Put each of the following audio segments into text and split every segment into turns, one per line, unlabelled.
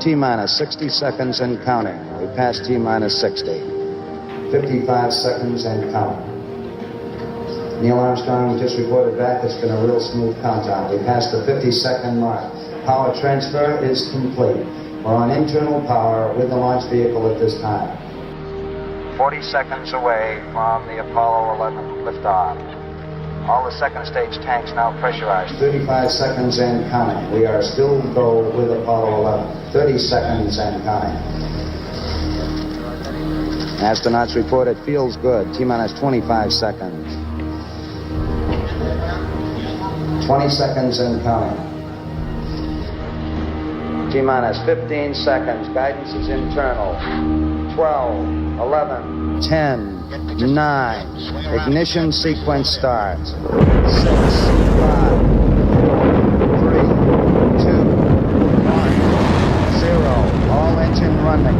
T-minus 60 seconds and counting. We passed T-minus 60. 55 seconds and counting. Neil Armstrong just reported back it's been a real smooth countdown. We passed the 50-second mark. Power transfer is complete. We're on internal power with the launch vehicle at this time. 40 seconds away from the Apollo 11 liftoff. All the second stage tanks now pressurized. 35 seconds and counting. We are still go with Apollo 11. 30 seconds and counting. Astronauts report it feels good. T-minus 25 seconds. 20 seconds and counting. T-minus 15 seconds. Guidance is internal. 12, 11, 10, 9. Ignition sequence starts. 6, 5, 4, 3, 2, 1, 0. All engine running.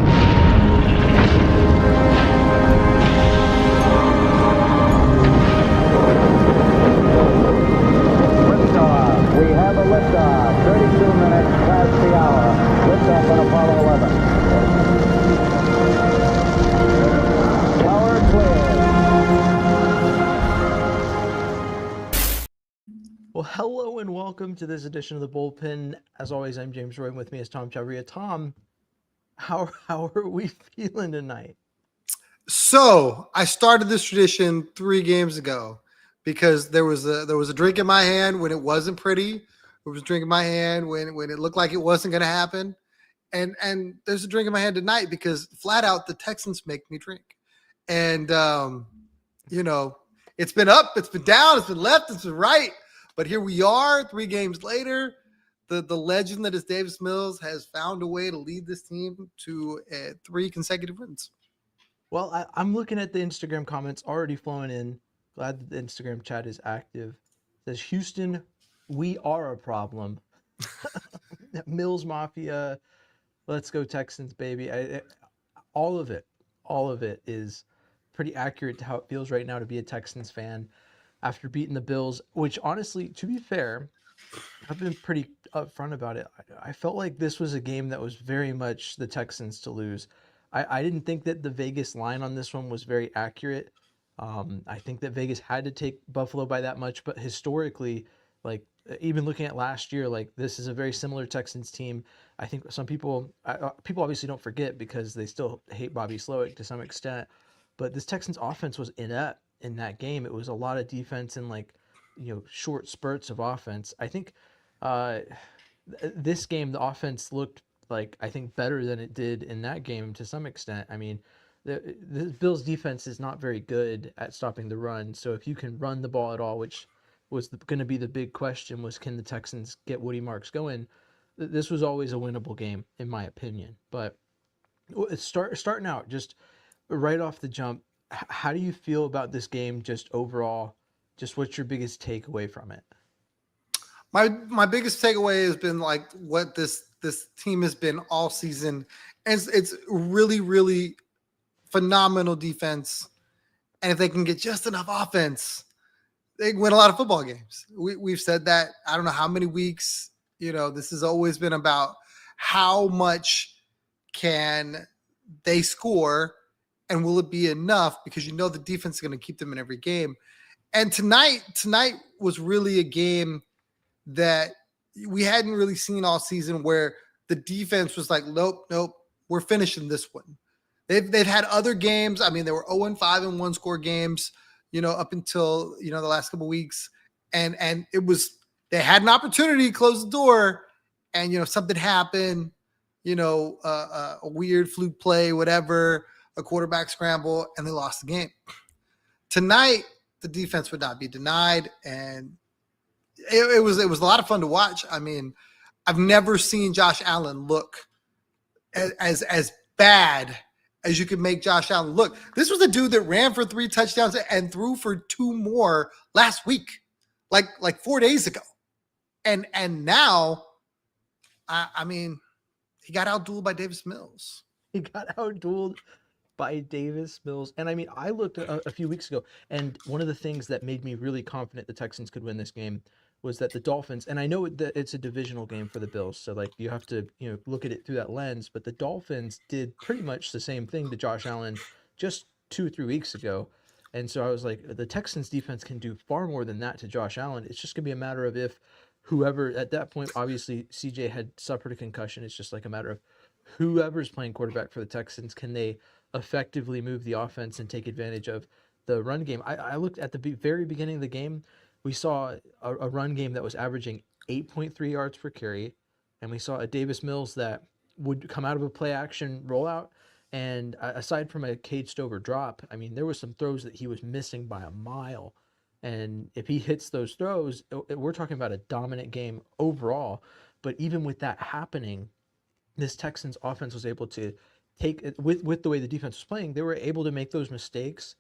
We have a liftoff, 32 minutes past the hour. Liftoff on Apollo 11. Power clear.
Well, hello and welcome to this edition of the Bullpen. As always, I'm James Roy, and with me is Tom Chavria. Tom, how are we feeling tonight?
So I started this tradition 3 games ago because there was a drink in my hand when it wasn't pretty. There was a drink in my hand when it looked like it wasn't going to happen. And there's a drink in my hand tonight because flat out the Texans make me drink. And, it's been up, it's been down, it's been left, it's been right. But here we are 3 games later. The legend that is Davis Mills has found a way to lead this team to 3 consecutive wins.
Well, I'm looking at the Instagram comments already flowing in. Glad that the Instagram chat is active. It says, Houston, we are a problem. Mills Mafia, let's go Texans, baby. All of it is pretty accurate to how it feels right now to be a Texans fan after beating the Bills, which honestly, to be fair, I've been pretty upfront about it. I felt like this was a game that was very much the Texans to lose. I didn't think that the Vegas line on this one was very accurate. I think that Vegas had to take Buffalo by that much, but historically, like even looking at last year, like this is a very similar Texans team. I think some people obviously don't forget because they still hate Bobby Slowick to some extent, but this Texans offense was inept in that game. It was a lot of defense and short spurts of offense. I think this game, the offense looked like, I think, better than it did in that game to some extent. I mean, the Bills defense is not very good at stopping the run. So if you can run the ball at all, which was going to be the big question, was can the Texans get Woody Marks going? This was always a winnable game, in my opinion. But starting out, just right off the jump, how do you feel about this game just overall? Just what's your biggest takeaway from it?
My biggest takeaway has been like what this team has been all season. And it's really, really phenomenal defense. And if they can get just enough offense, they can win a lot of football games. We've said that I don't know how many weeks. This has always been about how much can they score and will it be enough, because the defense is going to keep them in every game. And tonight was really a game that we hadn't really seen all season, where the defense was like, nope, we're finishing this one. They've had other games. I mean, they were 0-5 in one-score games, up until, the last couple of weeks. And it was, they had an opportunity to close the door and, something happened, a weird fluke play, whatever, a quarterback scramble, and they lost the game. Tonight, the defense would not be denied. And it was a lot of fun to watch. I mean, I've never seen Josh Allen look as bad as you could make Josh Allen look. This was a dude that ran for 3 touchdowns and threw for 2 more last week, like 4 days ago. And now, I mean, he got outdueled by Davis Mills.
He got outdueled by Davis Mills. And I mean, I looked a few weeks ago, and one of the things that made me really confident the Texans could win this game was that the Dolphins, and I know that it's a divisional game for the Bills, so like you have to, look at it through that lens, but the Dolphins did pretty much the same thing to Josh Allen just 2 or 3 weeks ago. And so I was like, the Texans defense can do far more than that to Josh Allen. It's just going to be a matter of if whoever at that point, obviously CJ had suffered a concussion. It's just like a matter of whoever's playing quarterback for the Texans, can they effectively move the offense and take advantage of the run game. I looked at the very beginning of the game. We saw a run game that was averaging 8.3 yards per carry, and we saw a Davis Mills that would come out of a play action rollout. And aside from a Cade Stover drop, I mean, there was some throws that he was missing by a mile. And if he hits those throws, we're talking about a dominant game overall. But even with that happening, this Texans offense was able to take it with the way the defense was playing. They were able to make those mistakes,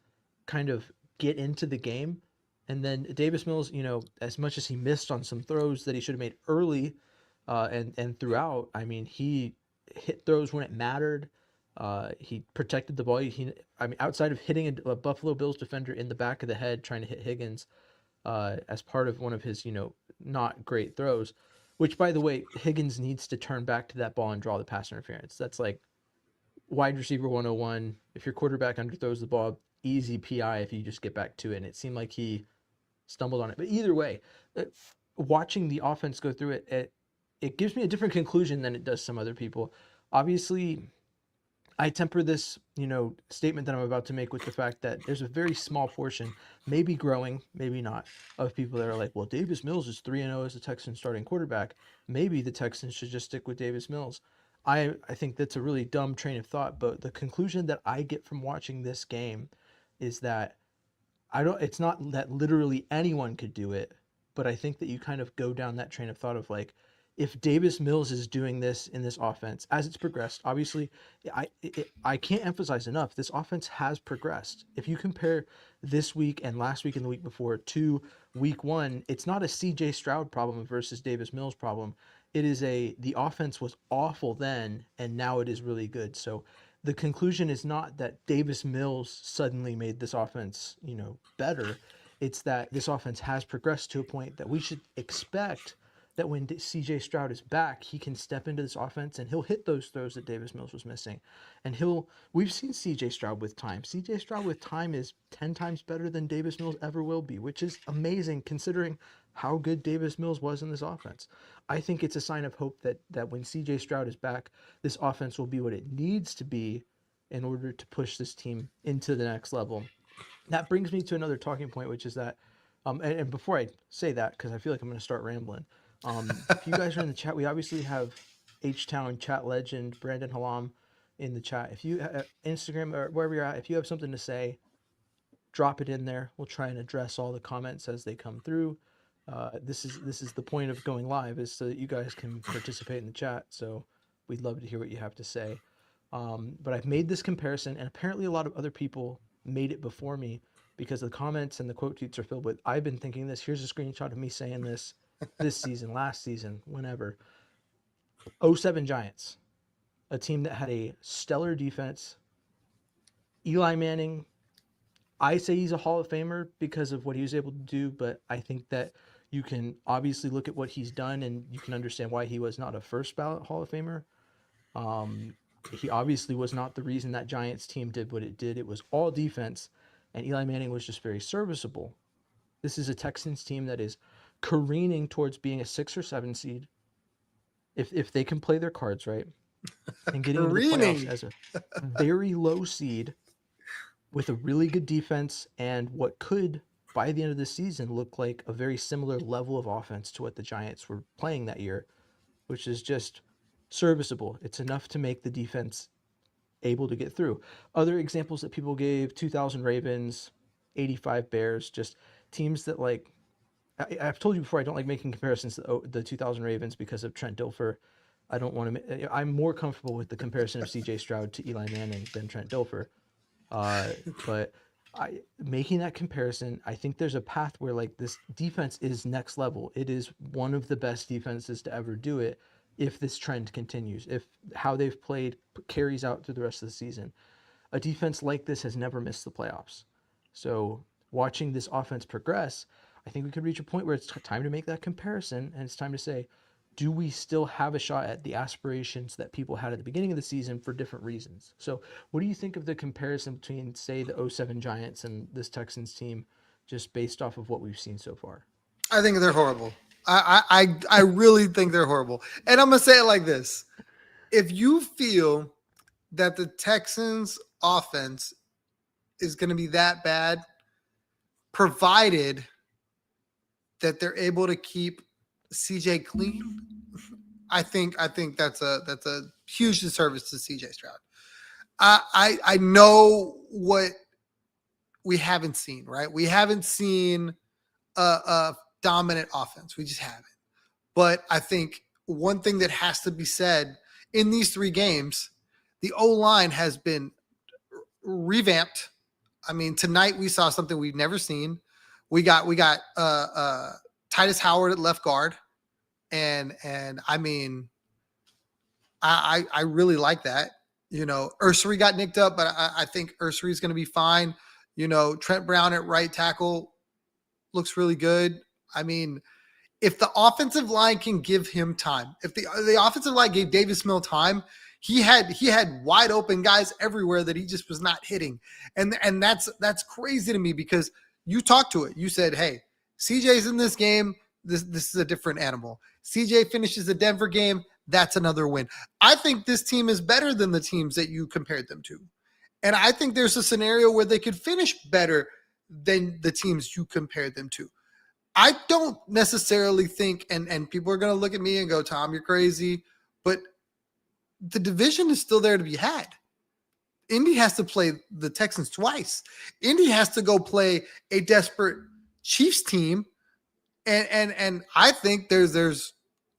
kind of get into the game. And then Davis Mills, as much as he missed on some throws that he should have made early, and throughout, I mean, he hit throws when it mattered. He protected the ball. I mean, outside of hitting a Buffalo Bills defender in the back of the head, trying to hit Higgins, as part of one of his, not great throws, which, by the way, Higgins needs to turn back to that ball and draw the pass interference. That's like wide receiver 101. If your quarterback underthrows the ball, easy PI if you just get back to it. And it seemed like he stumbled on it. But either way, watching the offense go through it gives me a different conclusion than it does some other people. Obviously, I temper this, statement that I'm about to make with the fact that there's a very small portion, maybe growing, maybe not, of people that are like, well, Davis Mills is 3-0 as the Texans starting quarterback. Maybe the Texans should just stick with Davis Mills. I think that's a really dumb train of thought, but the conclusion that I get from watching this game is that it's not that literally anyone could do it, but I think that you kind of go down that train of thought of like, if Davis Mills is doing this in this offense as it's progressed, obviously, I can't emphasize enough, this offense has progressed. If you compare this week and last week and the week before to week one, it's not a CJ Stroud problem versus Davis Mills problem. It is the offense was awful then, and now it is really good. So the conclusion is not that Davis Mills suddenly made this offense, better. It's that this offense has progressed to a point that we should expect that when CJ Stroud is back, he can step into this offense and he'll hit those throws that Davis Mills was missing. And we've seen CJ Stroud with time. CJ Stroud with time is 10 times better than Davis Mills ever will be, which is amazing considering how good Davis Mills was in this offense. I think it's a sign of hope that when CJ Stroud is back, this offense will be what it needs to be in order to push this team into the next level. That brings me to another talking point, which is that, and before I say that, because I feel like I'm going to start rambling, if you guys are in the chat, we obviously have H-Town chat legend Brandon Halam in the chat. If you Instagram or wherever you're at, if you have something to say, drop it in there. We'll try and address all the comments as they come through. This is the point of going live, is so that you guys can participate in the chat. So we'd love to hear what you have to say. But I've made this comparison, and apparently a lot of other people made it before me because the comments and the quote tweets are filled with, I've been thinking this. Here's a screenshot of me saying this season, last season, whenever. 07 Giants, a team that had a stellar defense. Eli Manning, I say he's a Hall of Famer because of what he was able to do, but I think that you can obviously look at what he's done and you can understand why he was not a first ballot Hall of Famer. He obviously was not the reason that Giants team did what it did. It was all defense, and Eli Manning was just very serviceable. This is a Texans team that is careening towards being a 6 or 7 seed, if they can play their cards right, and getting into the playoffs as a very low seed with a really good defense and what could, by the end of the season, look like a very similar level of offense to what the Giants were playing that year, which is just serviceable. It's enough to make the defense able to get through. Other examples that people gave: 2000 Ravens, 85 Bears, just teams that, like, I've told you before, I don't like making comparisons to the 2000 Ravens because of Trent Dilfer. I don't want to. I'm more comfortable with the comparison of CJ Stroud to Eli Manning than Trent Dilfer. But making that comparison, I think there's a path where, like, this defense is next level. It is one of the best defenses to ever do it if this trend continues, if how they've played carries out through the rest of the season. A defense like this has never missed the playoffs. So watching this offense progress, I think we could reach a point where it's time to make that comparison, and it's time to say, do we still have a shot at the aspirations that people had at the beginning of the season for different reasons? So what do you think of the comparison between, say, the '07 Giants and this Texans team, just based off of what we've seen so far?
I think they're horrible. I really think they're horrible. And I'm gonna say it like this: if you feel that the Texans offense is going to be that bad, provided that they're able to keep CJ clean, I think that's a huge disservice to CJ Stroud. I know what we haven't seen, right? We haven't seen a dominant offense. We just haven't. But I think one thing that has to be said in these 3 games, the O-line has been revamped. I mean, tonight we saw something we've never seen. We got Titus Howard at left guard, and I mean, I really like that. You know, Ursary got nicked up, but I think Ursary is going to be fine. You know, Trent Brown at right tackle looks really good. I mean, if the offensive line can give him time, if the offensive line gave Davis Mill time, he had wide open guys everywhere that he just was not hitting. And that's crazy to me, because you talked to it. You said, hey, CJ's in this game. This is a different animal. CJ finishes the Denver game. That's another win. I think this team is better than the teams that you compared them to. And I think there's a scenario where they could finish better than the teams you compared them to. I don't necessarily think, and people are going to look at me and go, Tom, you're crazy, but the division is still there to be had. Indy has to play the Texans twice. Indy has to go play a desperate Chiefs team. And I think there's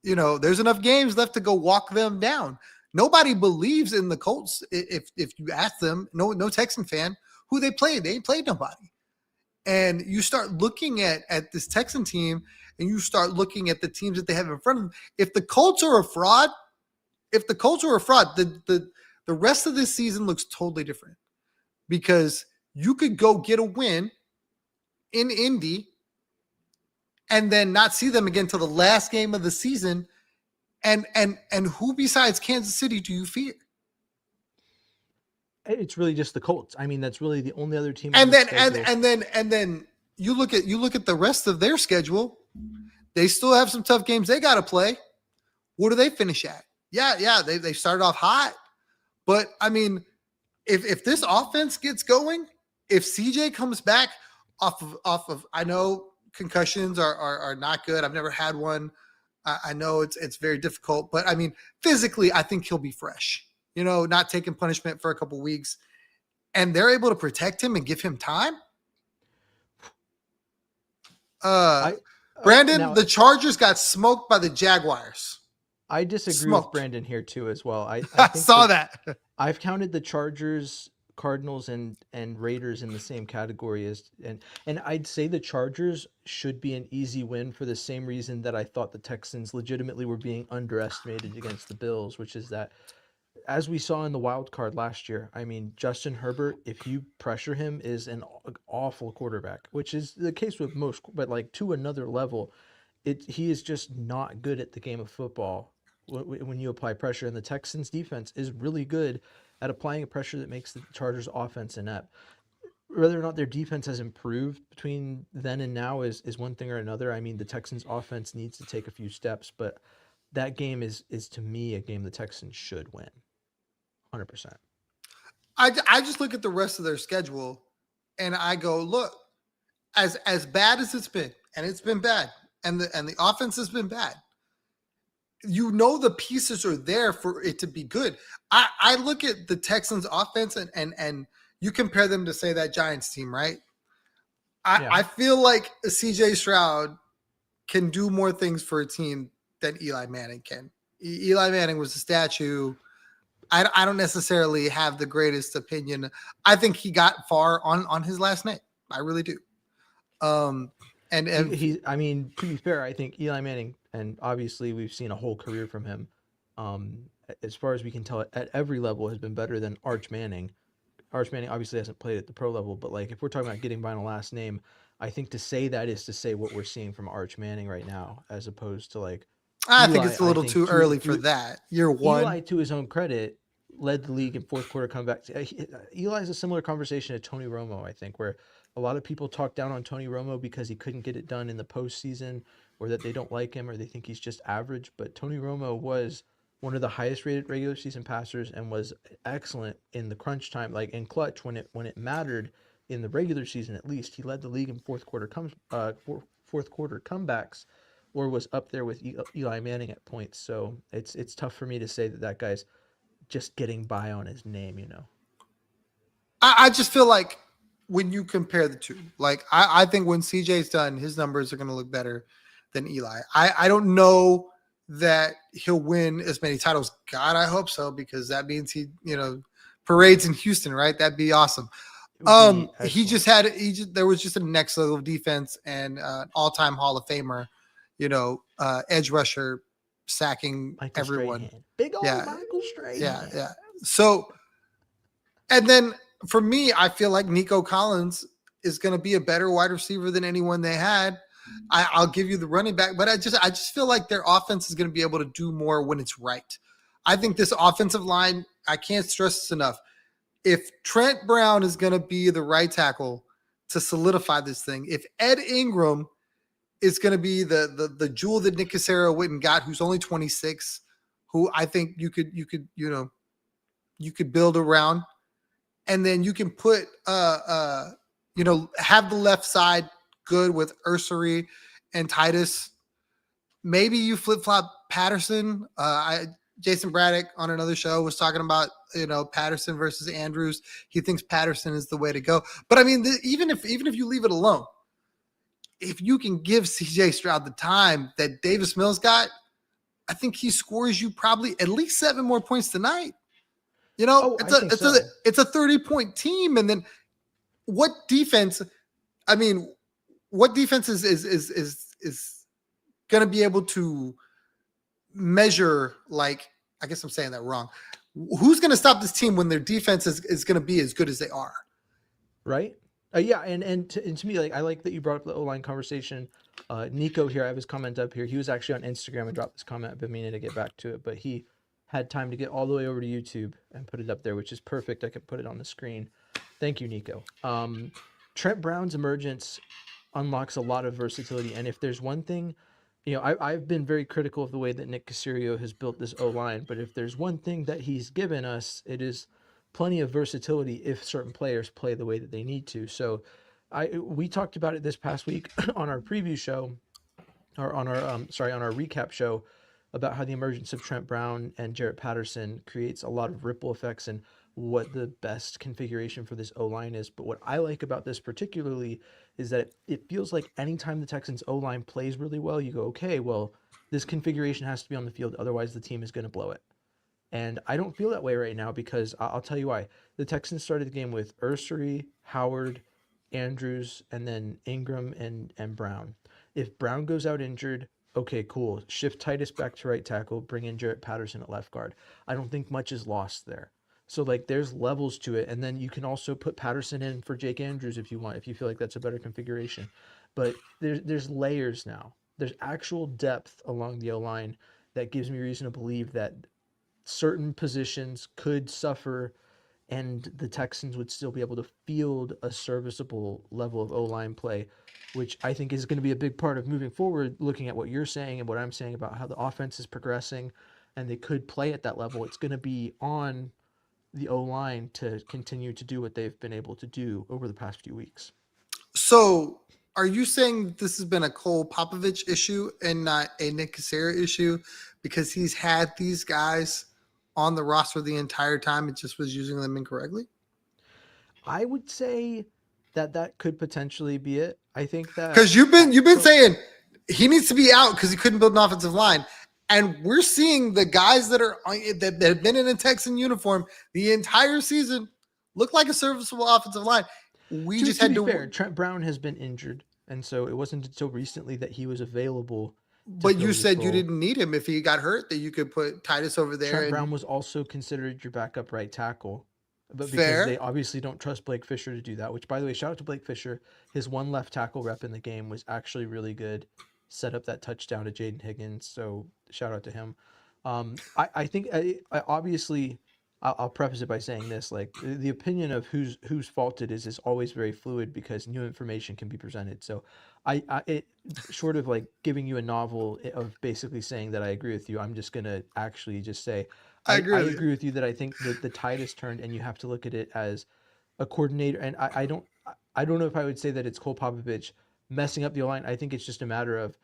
enough games left to go walk them down. Nobody believes in the Colts. If you ask them, no Texan fan, who they played. They ain't played nobody. And you start looking at this Texan team, and you start looking at the teams that they have in front of them. If the Colts are a fraud, the rest of this season looks totally different, because you could go get a win in Indy and then not see them again till the last game of the season. And who besides Kansas City do you fear?
It's really just the Colts. I mean, that's really the only other team.
And then you look at the rest of their schedule. They still have some tough games they got to play. What do they finish at? Yeah, they started off hot, but I mean, if this offense gets going, if CJ comes back off of, I know concussions are not good. I've never had one. I know it's very difficult, but I mean, physically, I think he'll be fresh. You know, not taking punishment for a couple weeks, and they're able to protect him and give him time. Brandon,
now,
the Chargers got smoked by the Jaguars.
I disagree with Brandon here too, as well. I think
saw that.
I've counted the Chargers, Cardinals, and Raiders in the same category as, and I'd say the Chargers should be an easy win for the same reason that I thought the Texans legitimately were being underestimated against the Bills, which is that, as we saw in the wild card last year, I mean, Justin Herbert, if you pressure him, is an awful quarterback, which is the case with most, but like to another level, he is just not good at the game of football when you apply pressure. And the Texans defense is really good at applying a pressure that makes the Chargers offense inept. Whether or not their defense has improved between then and now is one thing or another. I mean, the Texans offense needs to take a few steps, but that game is to me a game the Texans should win. 100%.
I just look at the rest of their schedule and I go, look, as bad as it's been, and it's been bad, and the offense has been bad, you know, the pieces are there for it to be good. I look at the Texans offense and you compare them to, say, that Giants team, right? I feel like CJ Stroud can do more things for a team than Eli Manning can. Eli Manning was a statue. I don't necessarily have the greatest opinion. I think he got far on his last name. I really do. I
mean, to be fair, I think Eli Manning, and obviously we've seen a whole career from him, as far as we can tell, at every level has been better than Arch Manning. Arch Manning obviously hasn't played at the pro level, but like if we're talking about getting by on a last name, I think to say that is to say what we're seeing from Arch Manning right now, as opposed to like
I think
Eli.
it's a
I
little
think
too early for that. Year one.
Eli, to his own credit, led the league in fourth quarter comeback. Eli's a similar conversation to Tony Romo, I think, where a lot of people talk down on Tony Romo because he couldn't get it done in the postseason, or that they don't like him, or they think he's just average. But Tony Romo was one of the highest rated regular season passers and was excellent in the crunch time, like in clutch when it mattered in the regular season. At least he led the league in fourth quarter comebacks, or was up there with Eli Manning at points. So it's tough for me to say that that guy's just getting by on his name, you know.
I just feel like when you compare the two, like I think when CJ's done, his numbers are going to look better than Eli. I don't know that he'll win as many titles. God, I hope so, because that means he, parades in Houston, right? That'd be awesome. There was just a next level of defense and an all-time Hall of Famer, edge rusher sacking
Michael
everyone.
Strahan. Big old Michael Strahan.
Yeah. So, and then for me, I feel like Nico Collins is going to be a better wide receiver than anyone they had. I'll give you the running back, but I just feel like their offense is going to be able to do more when it's right. I think this offensive line, I can't stress this enough. If Trent Brown is going to be the right tackle to solidify this thing, if Ed Ingram is going to be the jewel that Nick Caserio went and got, who's only 26, who I think you could build around, and then you can put have the left side good with Ursary and Titus. Maybe you flip-flop Patterson. Jason Braddock on another show was talking about, Patterson versus Andrews. He thinks Patterson is the way to go. But I mean, even if you leave it alone, if you can give CJ Stroud the time that Davis Mills got, I think he scores you probably at least 7 more points tonight. It's a 30-point team. And then what defense? I mean, what defense is going to be able to measure, like, I guess I'm saying that wrong. Who's going to stop this team when their defense is going to be as good as they are?
Right. Yeah. And to me, like, I like that you brought up the O-line conversation. Nico here, I have his comment up here. He was actually on Instagram and dropped this comment. I've been meaning to get back to it, but he had time to get all the way over to YouTube and put it up there, which is perfect. I could put it on the screen. Thank you, Nico. Trent Brown's emergence unlocks a lot of versatility. And if there's one thing, I've been very critical of the way that Nick Caserio has built this O-line, but if there's one thing that he's given us, it is plenty of versatility if certain players play the way that they need to. So we talked about it this past week on our preview show, or on our recap show, about how the emergence of Trent Brown and Jarrett Patterson creates a lot of ripple effects and what the best configuration for this O-line is. But what I like about this particularly is that it feels like anytime the Texans O-line plays really well, you go, okay, well, this configuration has to be on the field, otherwise the team is going to blow it. And I don't feel that way right now, because I'll tell you why. The Texans started the game with Ursary, Howard, Andrews, and then Ingram and Brown. If Brown goes out injured, okay, cool. Shift Titus back to right tackle, bring in Jarrett Patterson at left guard. I don't think much is lost there. So, like, there's levels to it. And then you can also put Patterson in for Jake Andrews if you want, if you feel like that's a better configuration. But there's layers now. There's actual depth along the O-line that gives me reason to believe that certain positions could suffer and the Texans would still be able to field a serviceable level of O-line play, which I think is going to be a big part of moving forward, looking at what you're saying and what I'm saying about how the offense is progressing and they could play at that level. It's going to be on the O-line to continue to do what they've been able to do over the past few weeks.
So are you saying this has been a Cole Popovich issue and not a Nick Caserio issue, because he's had these guys on the roster the entire time, it just was using them incorrectly?
I would say that could potentially be it. I think that
because you've been saying he needs to be out because he couldn't build an offensive line, and we're seeing the guys that have been in a Texan uniform the entire season look like a serviceable offensive line. We just had to.
Fair, Trent Brown has been injured, and so it wasn't until recently that he was available.
But you said you didn't need him if he got hurt, that you could put Titus over there.
Trent Brown was also considered your backup right tackle but because
Fair.
they obviously don't trust Blake Fisher to do that, which, by the way, shout out to Blake Fisher. His one left tackle rep in the game was actually really good. Set up that touchdown to Jaden Higgins, so shout out to him. I think I obviously I'll preface it by saying this: like the opinion of whose fault it is always very fluid because new information can be presented. So it short of like giving you a novel of basically saying that I agree with you, I'm just gonna actually just say
I
I
agree with you.
agree with you that I think that the tide has turned and you have to look at it as a coordinator. And I don't know if I would say that it's Cole Popovich messing up the line. I think it's just a matter of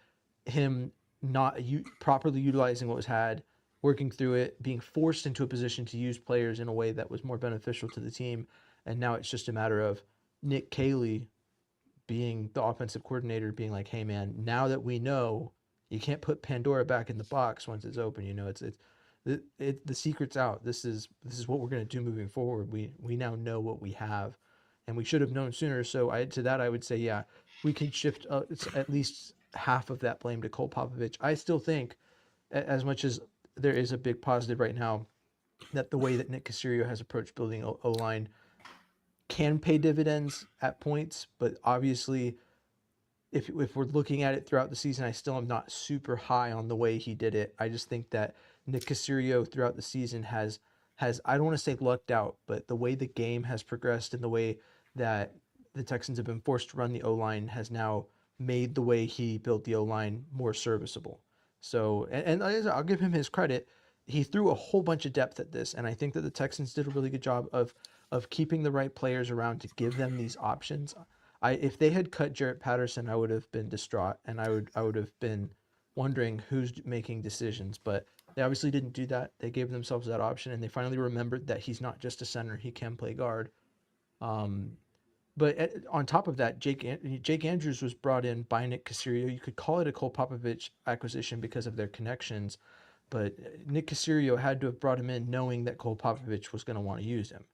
him not properly utilizing what was had, working through it, being forced into a position to use players in a way that was more beneficial to the team. And now it's just a matter of Nick Caley being the offensive coordinator, being like, hey man, now that we know you can't put Pandora back in the box once it's open, the secret's out. This is what we're going to do moving forward. We now know what we have, and we should have known sooner. So I would say, yeah, we can shift at least half of that blame to Cole Popovich. I still think, as much as there is a big positive right now, that the way that Nick Caserio has approached building O-line can pay dividends at points, but obviously if we're looking at it throughout the season, I still am not super high on the way he did it. I just think that Nick Caserio throughout the season has I don't want to say lucked out, but the way the game has progressed and the way that the Texans have been forced to run the O-line has now made the way he built the O-line more serviceable. So, and I'll give him his credit. He threw a whole bunch of depth at this, and I think that the Texans did a really good job of keeping the right players around to give them these options. If they had cut Jarrett Patterson, I would have been distraught, and I would have been wondering who's making decisions. But they obviously didn't do that. They gave themselves that option, and they finally remembered that he's not just a center; he can play guard. But on top of that, Jake Andrews was brought in by Nick Caserio. You could call it a Cole Popovich acquisition because of their connections, but Nick Caserio had to have brought him in knowing that Cole Popovich was going to want to use him.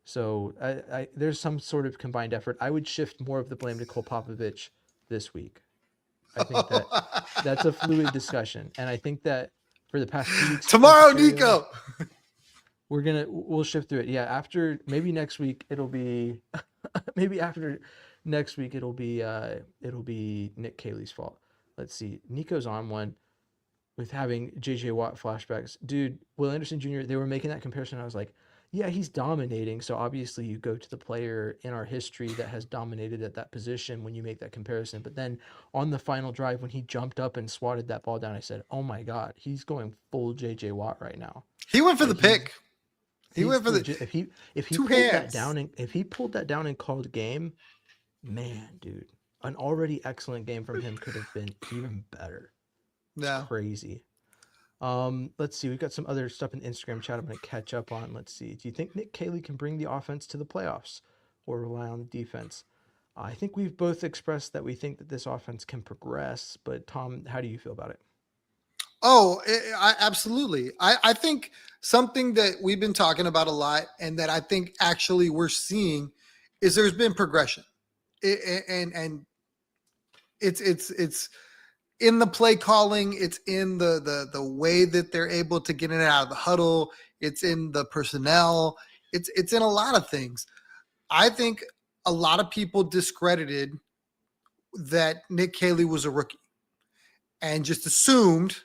So there's some sort of combined effort. I would shift more of the blame to Cole Popovich this week. I think that's a fluid discussion, and I think that for the past 2 weeks
Tomorrow,
Caserio,
Nico.
we'll shift through it. Yeah, after maybe next week it'll be maybe after next week it'll be Nick Caley's fault. Let's see. Nico's on one with having JJ Watt flashbacks. Dude, Will Anderson Jr., they were making that comparison. I was like, yeah, he's dominating. So obviously you go to the player in our history that has dominated at that position when you make that comparison. But then on the final drive, when he jumped up and swatted that ball down, I said, oh my God, he's going full JJ Watt right now.
He went for the pick. He went for
legit.
the
if he
two
pulled
hands.
that down and if he pulled that down and called game, man, dude, an already excellent game from him could have been even better.
Yeah.
Crazy. Let's see. We've got some other stuff in the Instagram chat I'm going to catch up on. Let's see. Do you think Nick Caley can bring the offense to the playoffs or rely on the defense? I think we've both expressed that we think that this offense can progress, but Tom, how do you feel about it?
Oh, absolutely. I think something that we've been talking about a lot and that I think actually we're seeing is there's been progression. And it's in the play calling, it's in the way that they're able to get in and out of the huddle, it's in the personnel, it's in a lot of things. I think a lot of people discredited that Nick Caley was a rookie and just assumed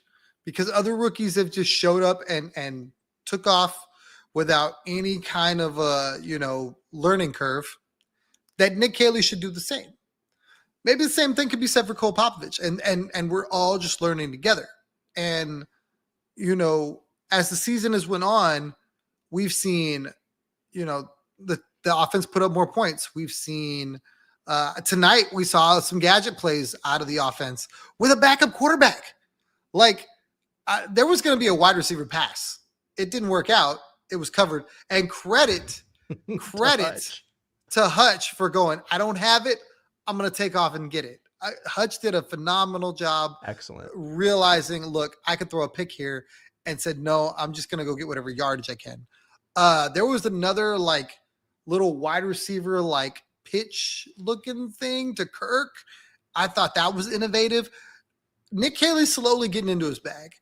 because other rookies have just showed up and took off without any kind of learning curve, that Nick Caley should do the same. Maybe the same thing could be said for Cole Popovich, and we're all just learning together. And as the season has went on, we've seen the offense put up more points. We've seen tonight we saw some gadget plays out of the offense with a backup quarterback. Like there was going to be a wide receiver pass. It didn't work out. It was covered. And credit to Hutch for going, I don't have it. I'm going to take off and get it. Hutch did a phenomenal job.
Excellent.
Realizing, look, I could throw a pick here, and said, no, I'm just going to go get whatever yardage I can. There was another little wide receiver pitch looking thing to Kirk. I thought that was innovative. Nick Caley's slowly getting into his bag.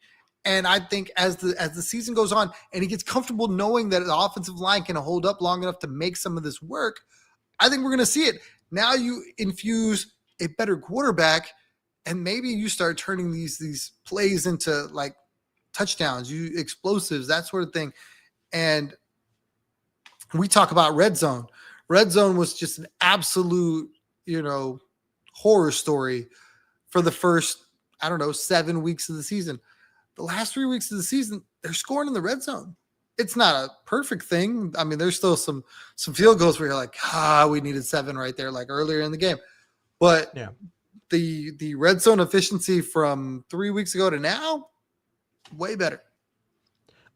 And I think as the season goes on and he gets comfortable knowing that the offensive line can hold up long enough to make some of this work, I think we're going to see it. Now you infuse a better quarterback, and maybe you start turning these plays into like touchdowns, explosives, that sort of thing. And we talk about red zone. Red zone was just an absolute, horror story for the first, 7 weeks of the season. The last 3 weeks of the season, they're scoring in the red zone. It's not a perfect thing. I mean, there's still some field goals where you're like, we needed 7 right there, like earlier in the game. But
Yeah.
The red zone efficiency from 3 weeks ago to now, way better.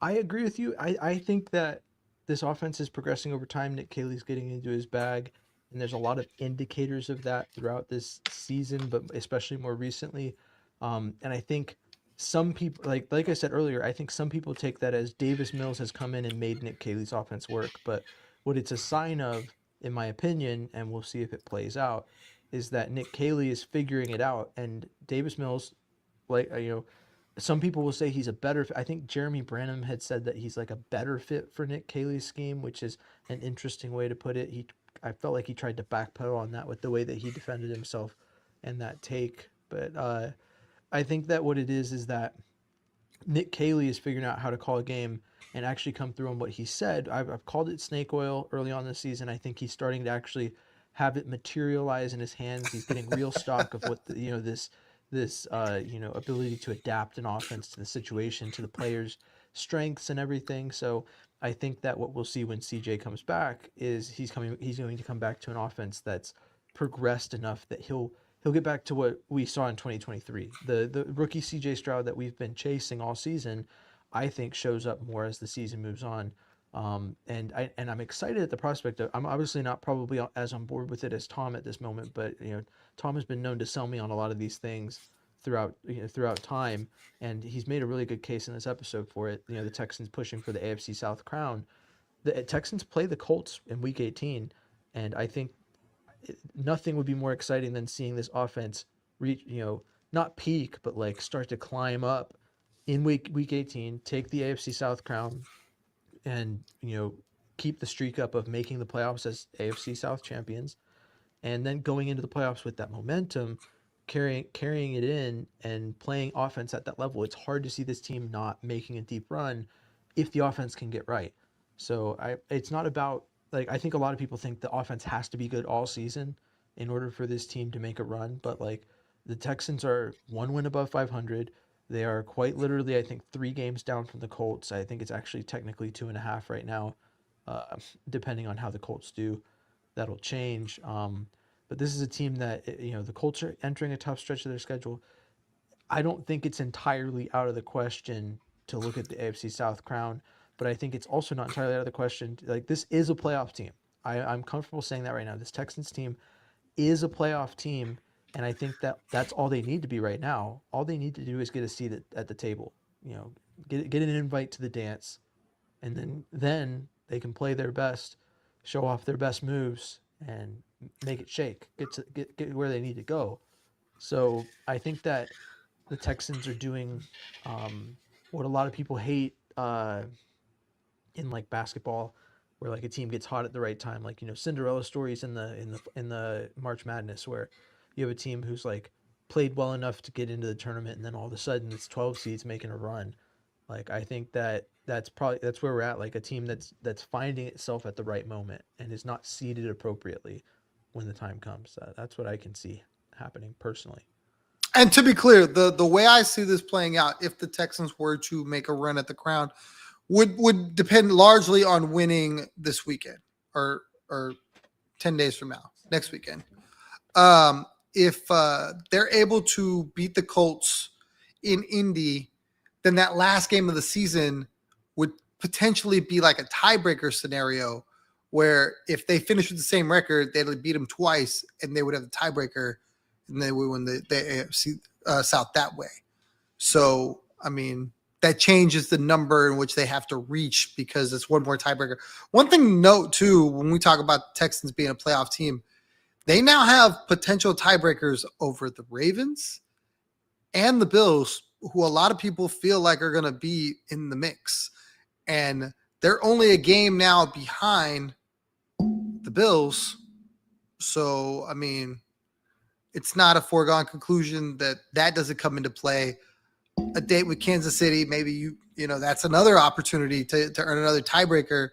I agree with you. I think that this offense is progressing over time. Nick Caley's getting into his bag, and there's a lot of indicators of that throughout this season, but especially more recently. And I think some people, like I said earlier, I think some people take that as Davis Mills has come in and made Nick Caley's offense work. But what it's a sign of, in my opinion, and we'll see if it plays out, is that Nick Caley is figuring it out, and Davis Mills, some people will say he's a better. I think Jeremy Branham had said that he's like a better fit for Nick Caley's scheme, which is an interesting way to put it. I felt like he tried to backpedal on that with the way that he defended himself and that take. But I think that what it is that Nick Caley is figuring out how to call a game and actually come through on what he said. I've called it snake oil early on this season. I think he's starting to actually have it materialize in his hands. He's getting real stock of what this ability to adapt an offense to the situation, to the players' strengths and everything. So I think that what we'll see when CJ comes back is he's going to come back to an offense that's progressed enough that he'll get back to what we saw in 2023. The rookie CJ Stroud that we've been chasing all season, I think shows up more as the season moves on. And I'm excited at the prospect of. I'm obviously not probably as on board with it as Tom at this moment, but Tom has been known to sell me on a lot of these things throughout time, and he's made a really good case in this episode for it. The Texans pushing for the AFC South crown. The Texans play the Colts in Week 18, and I think nothing would be more exciting than seeing this offense reach, not peak, but like start to climb up in week 18, take the AFC South crown, and keep the streak up of making the playoffs as AFC South champions, and then going into the playoffs with that momentum, carrying it in and playing offense at that level. It's hard to see this team not making a deep run if the offense can get right. So it's not about, I think a lot of people think the offense has to be good all season in order for this team to make a run, but the Texans are 1 win above 500. They are quite literally, I think, 3 games down from the Colts. I think it's actually technically 2.5 right now, depending on how the Colts do. That'll change. But this is a team that, the Colts are entering a tough stretch of their schedule. I don't think it's entirely out of the question to look at the AFC South crown, but I think it's also not entirely out of the question. This is a playoff team. I'm comfortable saying that right now. This Texans team is a playoff team. And I think that that's all they need to be right now. All they need to do is get a seat at the table, get an invite to the dance, and then they can play their best, show off their best moves, and make it shake. Get where they need to go. So I think that the Texans are doing what a lot of people hate in basketball, where a team gets hot at the right time, Cinderella stories in the March Madness, where you have a team who's played well enough to get into the tournament, and then all of a sudden it's 12 seeds making a run. I think that's where we're at, a team that's finding itself at the right moment and is not seeded appropriately when the time comes. That's what I can see happening personally.
And to be clear, the way I see this playing out, if the Texans were to make a run at the crown, would depend largely on winning this weekend or 10 days from now, next weekend. If they're able to beat the Colts in Indy, then that last game of the season would potentially be like a tiebreaker scenario where if they finish with the same record, they'd beat them twice and they would have the tiebreaker and they would win the AFC South that way. So, I mean, that changes the number in which they have to reach because it's one more tiebreaker. One thing to note, too, when we talk about the Texans being a playoff team, they now have potential tiebreakers over the Ravens and the Bills who a lot of people feel like are going to be in the mix. And they're only a game now behind the Bills. So, I mean, it's not a foregone conclusion that doesn't come into play. A date with Kansas City, maybe you know, that's another opportunity to earn another tiebreaker.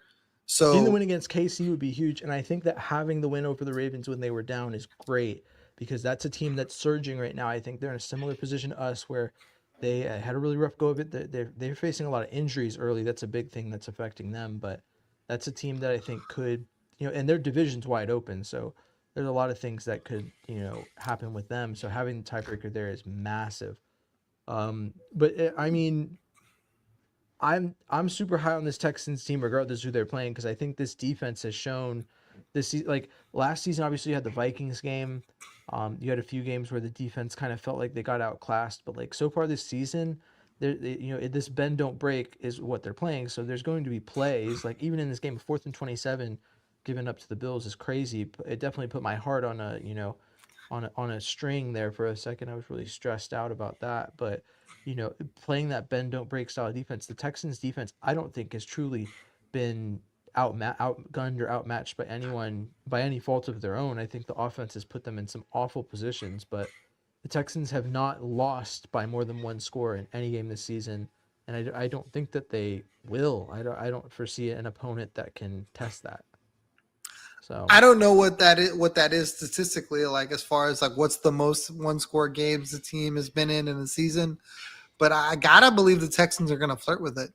Getting the
So
win against KC would be huge, and I think that having the win over the Ravens when they were down is great because that's a team that's surging right now. I think they're in a similar position to us where they had a really rough go of it. They're facing a lot of injuries early. That's a big thing that's affecting them, but that's a team that I think could, and their division's wide open, so there's a lot of things that could, happen with them. So having the tiebreaker there is massive. But I mean, I'm super high on this Texans team, regardless who they're playing, because I think this defense has shown like last season. Obviously, you had the Vikings game. You had a few games where the defense kind of felt like they got outclassed, but like so far this season, this bend don't break is what they're playing. So there's going to be plays like even in this game, 4th and 27, given up to the Bills is crazy. It definitely put my heart on a string there for a second. I was really stressed out about that, but playing that bend don't break style of defense, the Texans defense, I don't think has truly been outgunned or outmatched by anyone by any fault of their own. I think the offense has put them in some awful positions, but the Texans have not lost by more than one score in any game this season, and I don't think that they will. I don't foresee an opponent that can test that. So
I don't know what that is statistically, like as far as like what's the most one score games the team has been in the season. But I gotta believe the Texans are gonna flirt with it.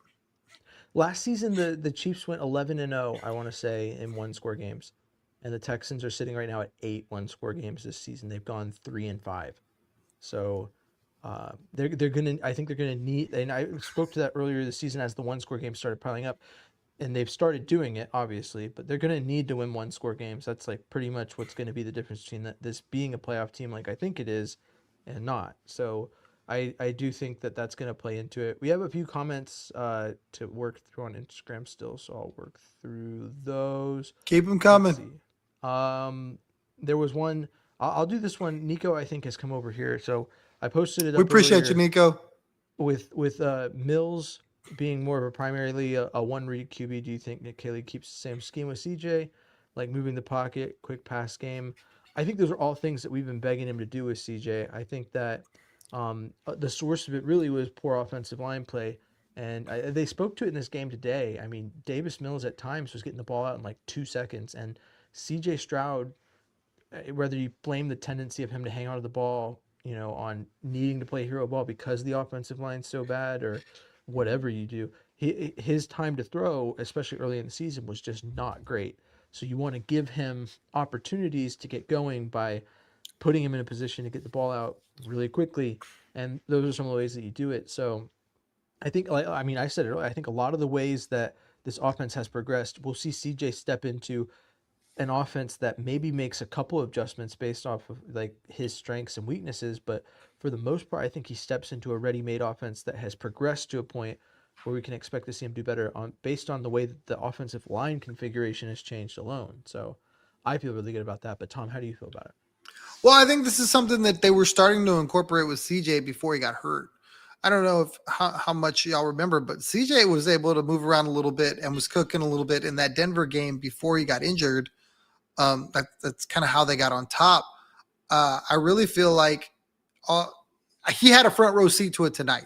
last season, the Chiefs went 11-0, I want to say, in one score games, and the Texans are sitting right now at 8 one score games this season. They've gone 3-5, so they're gonna. I think they're gonna need. And I spoke to that earlier this season as the one score games started piling up, and they've started doing it obviously, but they're gonna need to win one score games. That's like pretty much what's going to be the difference between this being a playoff team like I think it is, and not. So I do think that that's going to play into it. We have a few comments to work through on Instagram still, so I'll work through those.
Keep them
Let's
coming.
see. There was one. I'll do this one. Nico, I think, has come over here, so I posted it
We
up
appreciate
earlier
you, Nico.
with Mills being more of a primarily a one read QB. Do you think Nick Caley keeps the same scheme with CJ, like moving the pocket, quick pass game? I think those are all things that we've been begging him to do with CJ. I think that the source of it really was poor offensive line play, and they spoke to it in this game today. I mean, Davis Mills at times was getting the ball out in like 2 seconds, and CJ Stroud, whether you blame the tendency of him to hang on to the ball, on needing to play hero ball because the offensive line's so bad or whatever you do, his time to throw, especially early in the season, was just not great. So you want to give him opportunities to get going by putting him in a position to get the ball out really quickly. And those are some of the ways that you do it. So I think, I mean, I said it earlier, I think a lot of the ways that this offense has progressed, we'll see CJ step into an offense that maybe makes a couple of adjustments based off of like his strengths and weaknesses, but for the most part, I think he steps into a ready-made offense that has progressed to a point where we can expect to see him do better on based on the way that the offensive line configuration has changed alone. So I feel really good about that. But Tom, how do you feel about it?
Well, I think this is something that they were starting to incorporate with CJ before he got hurt. I don't know if how much y'all remember, but CJ was able to move around a little bit and was cooking a little bit in that Denver game before he got injured. That's kind of how they got on top. I really feel like he had a front row seat to it tonight.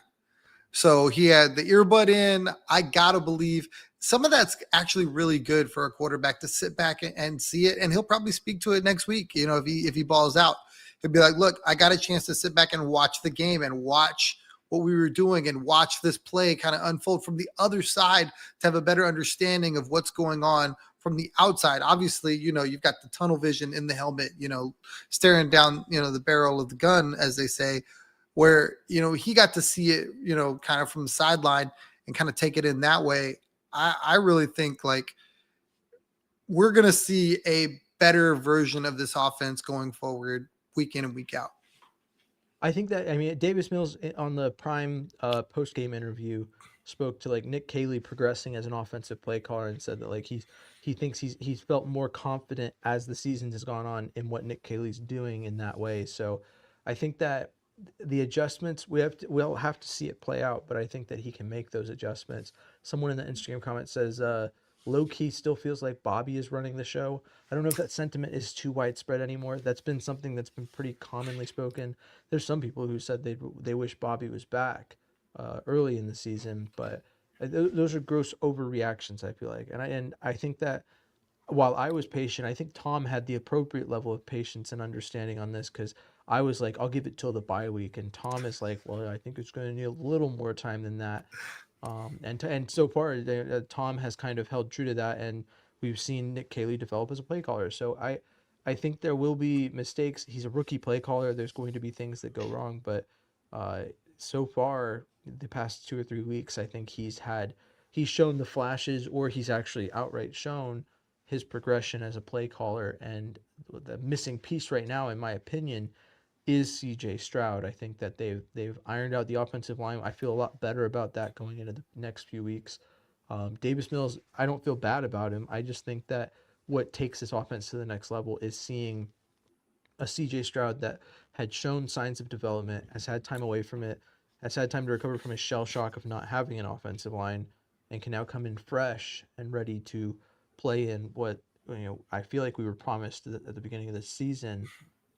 So he had the earbud in. I gotta believe some of that's actually really good for a quarterback to sit back and see it, and he'll probably speak to it next week. If he balls out, he'll be like, "Look, I got a chance to sit back and watch the game and watch what we were doing and watch this play kind of unfold from the other side to have a better understanding of what's going on from the outside." Obviously, you've got the tunnel vision in the helmet, staring down, the barrel of the gun, as they say, where, he got to see it, kind of from the sideline and kind of take it in that way. I really think like we're going to see a better version of this offense going forward week in and week out.
I think that, I mean, Davis Mills on the Prime post game interview spoke to like Nick Caley progressing as an offensive play caller and said that like he thinks he's felt more confident as the season has gone on in what Nick Caley's doing in that way. So I think that the adjustments we'll have to see it play out, but I think that he can make those adjustments. Someone in the Instagram comment says low key still feels like Bobby is running the show. I don't know if that sentiment is too widespread anymore. That's been something that's been pretty commonly spoken. There's some people who said they wish Bobby was back early in the season, but those are gross overreactions, I feel like. And I think that while I was patient, I think Tom had the appropriate level of patience and understanding on this, because I was like, I'll give it till the bye week, and Tom is like, well, I think it's going to need a little more time than that. And so far, Tom has kind of held true to that, and we've seen Nick Caley develop as a play caller. So I think there will be mistakes. He's a rookie play caller. There's going to be things that go wrong, but uh, so far, the past 2 or 3 weeks, I think he's shown the flashes, or he's actually outright shown his progression as a play caller. And the missing piece right now, in my opinion, is CJ Stroud. I think that they've ironed out the offensive line. I feel a lot better about that going into the next few weeks. Davis Mills, I don't feel bad about him. I just think that what takes this offense to the next level is seeing a CJ Stroud that had shown signs of development, has had time away from it, has had time to recover from his shell shock of not having an offensive line, and can now come in fresh and ready to play in what I feel like we were promised at the beginning of the season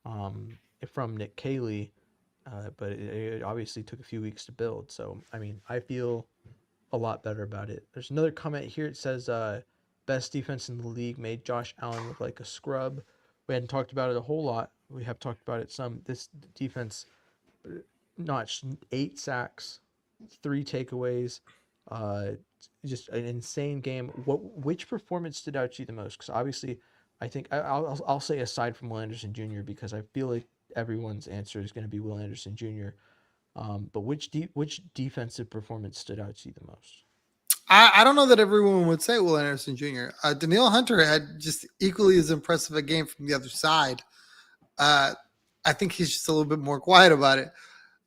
um, from Nick Caley, but it obviously took a few weeks to build. So I mean, I feel a lot better about it. There's another comment here. It says, best defense in the league made Josh Allen look like a scrub. We hadn't talked about it a whole lot. We have talked about it some. This defense notched 8 sacks, 3 takeaways, uh, just an insane game. Which performance stood out to you the most? Because obviously, I think I'll say aside from Will Anderson Jr., because I feel like everyone's answer is going to be Will Anderson Jr. But which defensive performance stood out to you the most?
I don't know that everyone would say Will Anderson Jr. Danielle Hunter had just equally as impressive a game from the other side. I think he's just a little bit more quiet about it.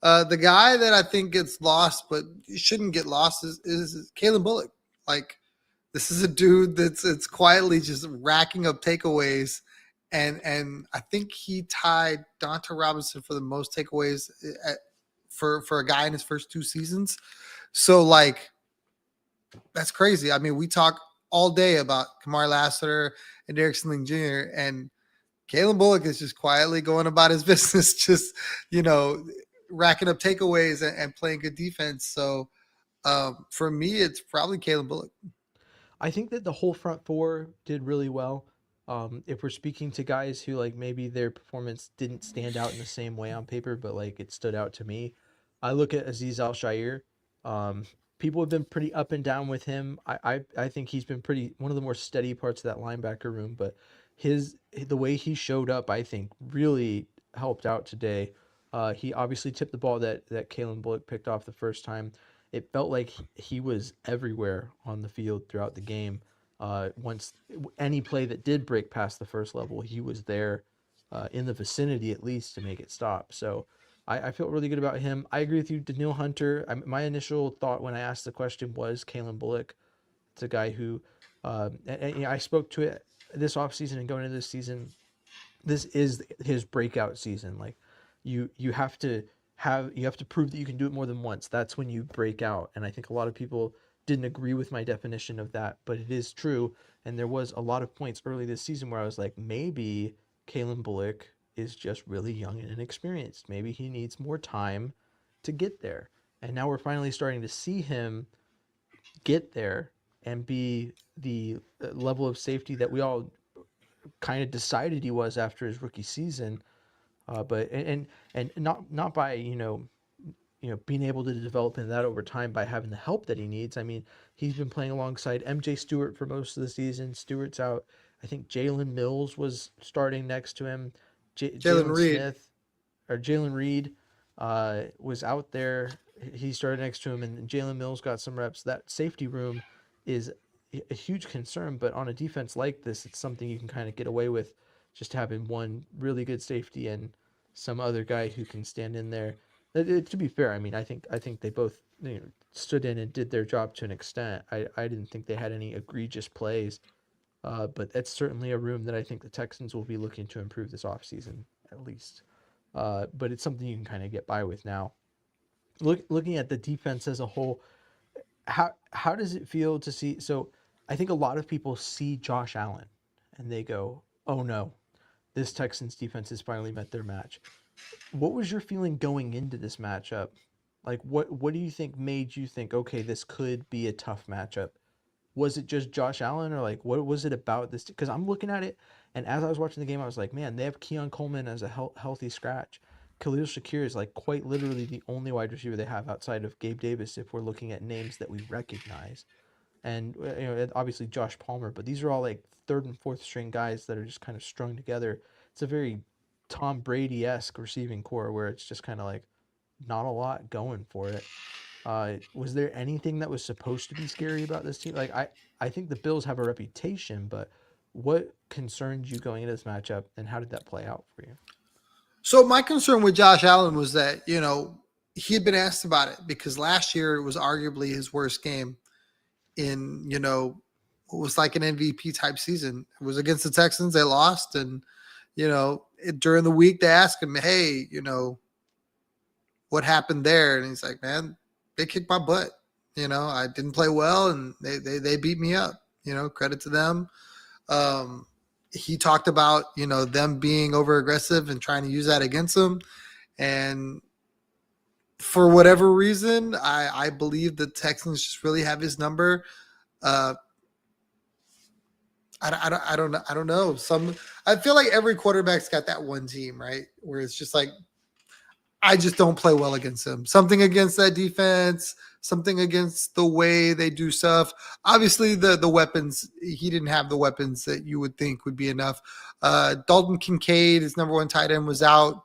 The guy that I think gets lost, but shouldn't get lost, is Kalen Bullock. Like, this is a dude it's quietly just racking up takeaways, and I think he tied Dante Robinson for the most takeaways for a guy in his first 2 seasons. So like, that's crazy. I mean, we talk all day about Kamar Lassiter and Derek Sling Jr. and Kalen Bullock is just quietly going about his business, just, racking up takeaways and playing good defense. So for me, it's probably Kalen Bullock.
I think that the whole front four did really well. If we're speaking to guys who like maybe their performance didn't stand out in the same way on paper, but like it stood out to me, I look at Aziz Al Shair. Um, People have been pretty up and down with him. I think he's been pretty one of the more steady parts of that linebacker room, but the way he showed up, I think, really helped out today. He obviously tipped the ball that Kalen Bullock picked off the first time. It felt like he was everywhere on the field throughout the game. Once any play that did break past the first level, he was there in the vicinity at least to make it stop. So I felt really good about him. I agree with you, Daniil Hunter. My initial thought when I asked the question was Kalen Bullock. It's a guy who, I spoke to it this offseason and going into this season. This is his breakout season. Like you have to prove that you can do it more than once. That's when you break out. And I think a lot of people didn't agree with my definition of that, but it is true. And there was a lot of points early this season where I was like, maybe Kalen Bullock is just really young and inexperienced. Maybe he needs more time to get there. And now we're finally starting to see him get there and be the level of safety that we all kind of decided he was after his rookie season. But and not by being able to develop into that over time by having the help that he needs. I mean, he's been playing alongside MJ Stewart for most of the season. Stewart's out. I think Jalen Mills was starting next to him.
Jalen
Jalen
Reed.
Smith or Jalen Reed was out there. He started next to him, and Jalen Mills got some reps. That safety room is a huge concern, but on a defense like this, it's something you can kind of get away with, just having one really good safety and some other guy who can stand in there. To be fair, I mean, I think they both stood in and did their job to an extent. I didn't think they had any egregious plays, but that's certainly a room that I think the Texans will be looking to improve this offseason, at least. but it's something you can kind of get by with now. Looking at the defense as a whole, how does it feel to see? So I think a lot of people see Josh Allen and they go, "Oh no, this Texans defense has finally met their match." What was your feeling going into this matchup? Like, what do you think made you think, okay, this could be a tough matchup? Was it just Josh Allen, or like what was it about this? Because I'm looking at it, and as I was watching the game, I was like, man, they have Keon Coleman as a healthy scratch. Khalil Shakir is like quite literally the only wide receiver they have outside of Gabe Davis, if we're looking at names that we recognize. And obviously Josh Palmer, but these are all like third and fourth string guys that are just kind of strung together. It's a very Tom Brady esque receiving core where it's just kind of like not a lot going for it. Was there anything that was supposed to be scary about this team? Like I think the Bills have a reputation, but what concerned you going into this matchup, and how did that play out for you?
So my concern with Josh Allen was that, he had been asked about it because last year it was arguably his worst game in, what was like an MVP type season. It was against the Texans. They lost. And, during the week they asked him, hey, what happened there? And he's like, man, they kicked my butt. I didn't play well and they beat me up, credit to them. He talked about, them being over aggressive and trying to use that against him. And for whatever reason, I believe the Texans just really have his number. I don't know. I feel like every quarterback's got that one team, right? Where it's just like, I just don't play well against them. Something against that defense, something against the way they do stuff. Obviously, the weapons, he didn't have the weapons that you would think would be enough. Dalton Kincaid, his number one tight end, was out.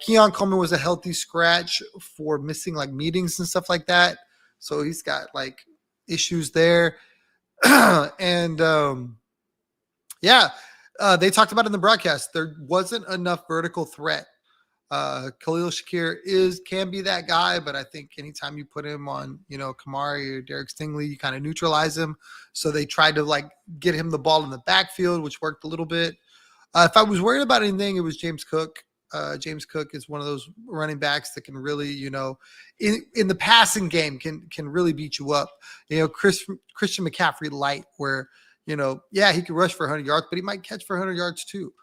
Keon Coleman was a healthy scratch for missing like meetings and stuff like that. So he's got like issues there. And they talked about it in the broadcast. There wasn't enough vertical threat. Khalil Shakir can be that guy, but I think anytime you put him on, Kamari or Derek Stingley, you kind of neutralize him. So they tried to like get him the ball in the backfield, which worked a little bit. If I was worried about anything, it was James Cook. James Cook is one of those running backs that can really, in the passing game can really beat you up. Christian McCaffrey light, where, he could rush for 100 yards, but he might catch for 100 yards too.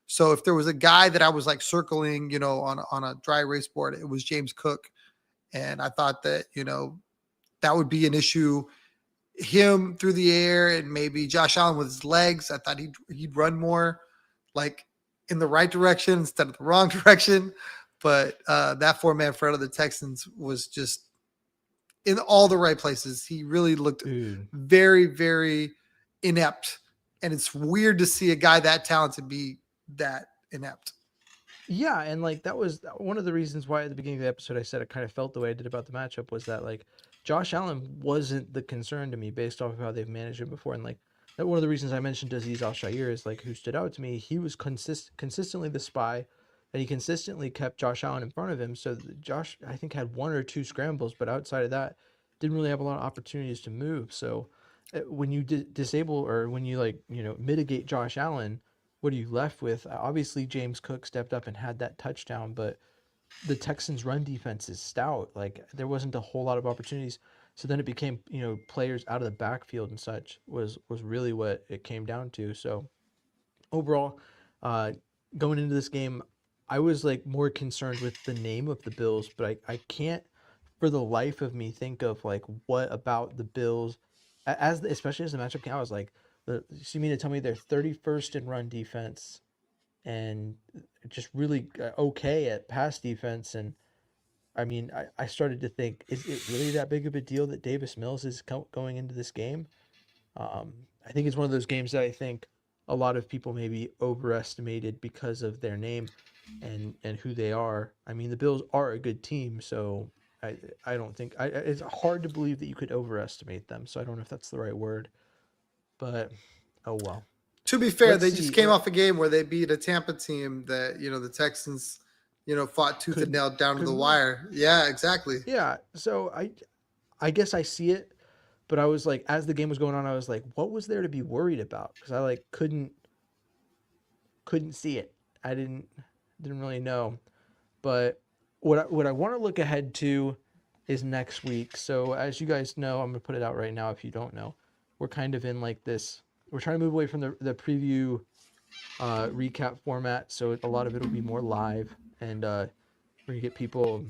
So if there was a guy that I was like circling, on a dry erase board, it was James Cook. And I thought that, that would be an issue. Him through the air and maybe Josh Allen with his legs. I thought he'd run more like in the right direction instead of the wrong direction. But that 4-man front of the Texans was just in all the right places. He really looked very, very inept. And it's weird to see a guy that talented be that inept.
Yeah, and like that was one of the reasons why at the beginning of the episode I said I kind of felt the way I did about the matchup, was that like Josh Allen wasn't the concern to me based off of how they've managed him before. And like that, one of the reasons I mentioned Aziz Al-Shaair is like who stood out to me. He was consistently the spy, and he consistently kept Josh Allen in front of him. So Josh, I think, had one or two scrambles, but outside of that, didn't really have a lot of opportunities to move. So when you disable, or when you mitigate Josh Allen, what are you left with? Obviously, James Cook stepped up and had that touchdown, but the Texans' run defense is stout. Like there wasn't a whole lot of opportunities. So then it became, players out of the backfield and such was really what it came down to. So overall, uh, going into this game, I was like more concerned with the name of the Bills, but I can't for the life of me think of like what about the Bills, especially as the matchup came. I was like, you mean to tell me they're 31st in run defense and just really okay at pass defense? And I mean, I started to think, is it really that big of a deal that Davis Mills is going into this game? I think it's one of those games that I think a lot of people maybe overestimated because of their name and who they are. I mean, the Bills are a good team, so I don't think it's hard to believe that you could overestimate them. So I don't know if that's the right word, but oh well.
To be fair,
Let's
they
see.
just came off a game where they beat a Tampa team that, the Texans, fought tooth and nail down to the wire. Yeah, exactly.
Yeah. So I guess I see it, but I was like, as the game was going on, I was like, what was there to be worried about? Because I couldn't see it. I didn't really know. But what I want to look ahead to is next week. So as you guys know, I'm gonna put it out right now. If you don't know, we're kind of in like this. We're trying to move away from the preview recap format. So a lot of it will be more live, and we're gonna get people.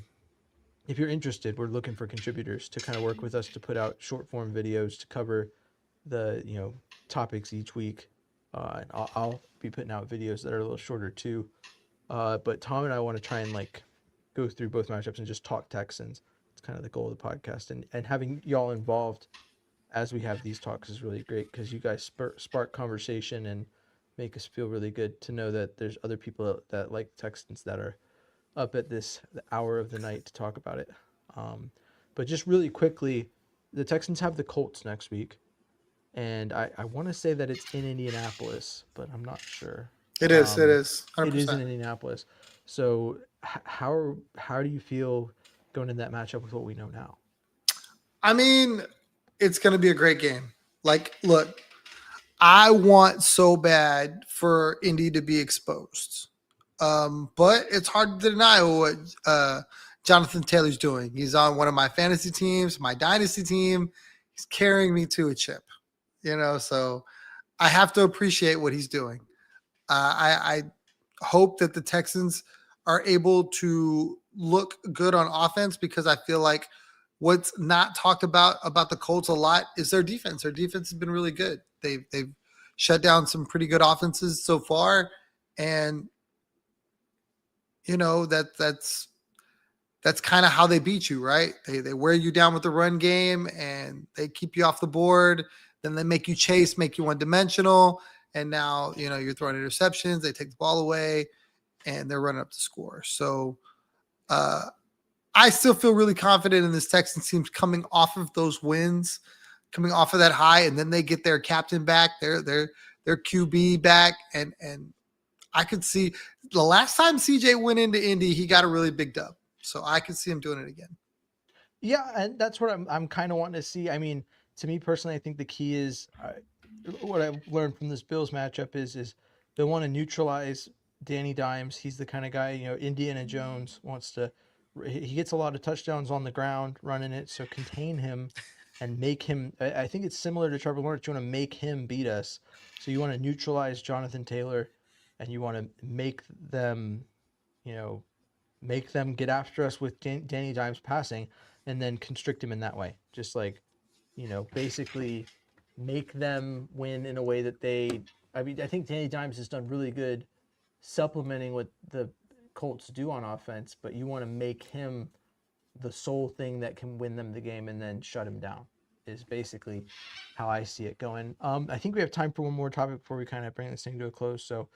If you're interested, we're looking for contributors to kind of work with us to put out short form videos to cover the topics each week. And I'll be putting out videos that are a little shorter too. But Tom and I want to try and like go through both matchups and just talk Texans. It's kind of the goal of the podcast, and having y'all involved as we have these talks is really great because you guys spark conversation and make us feel really good to know that there's other people that like Texans that are up at the hour of the night to talk about it. But just really quickly, the Texans have the Colts next week, and I want to say that it's in Indianapolis, but I'm not sure.
It is. It is. 100%.
It is in Indianapolis. So how do you feel going in that matchup with what we know now?
I mean, it's going to be a great game. Like, look, I want so bad for Indy to be exposed. But it's hard to deny what Jonathan Taylor's doing. He's on one of my fantasy teams, my dynasty team. He's carrying me to a chip, so I have to appreciate what he's doing. I hope that the Texans are able to look good on offense because I feel like what's not talked about the Colts a lot is their defense. Their defense has been really good. They've shut down some pretty good offenses so far, and that's kind of how they beat you, right? They wear you down with the run game and they keep you off the board. Then they make you chase, make you one-dimensional. And now, you're throwing interceptions. They take the ball away and they're running up the score. So I still feel really confident in this Texans team coming off of those wins, coming off of that high. And then they get their captain back, their QB back. And I could see the last time CJ went into Indy, he got a really big dub. So I could see him doing it again.
Yeah, and that's what I'm kind of wanting to see. I mean, to me personally, I think the key is what I've learned from this Bills matchup is they want to neutralize Danny Dimes. He's the kind of guy, Indiana Jones wants to. He gets a lot of touchdowns on the ground running it, so contain him and make him. I think it's similar to Trevor Lawrence. You want to make him beat us, so you want to neutralize Jonathan Taylor, and you want to make them, make them get after us with Danny Dimes passing, and then constrict him in that way. Just like, basically make them win in a way that I think Danny Dimes has done really good supplementing what the Colts do on offense, but you want to make him the sole thing that can win them the game and then shut him down is basically how I see it going. I think we have time for one more topic before we kind of bring this thing to a close. So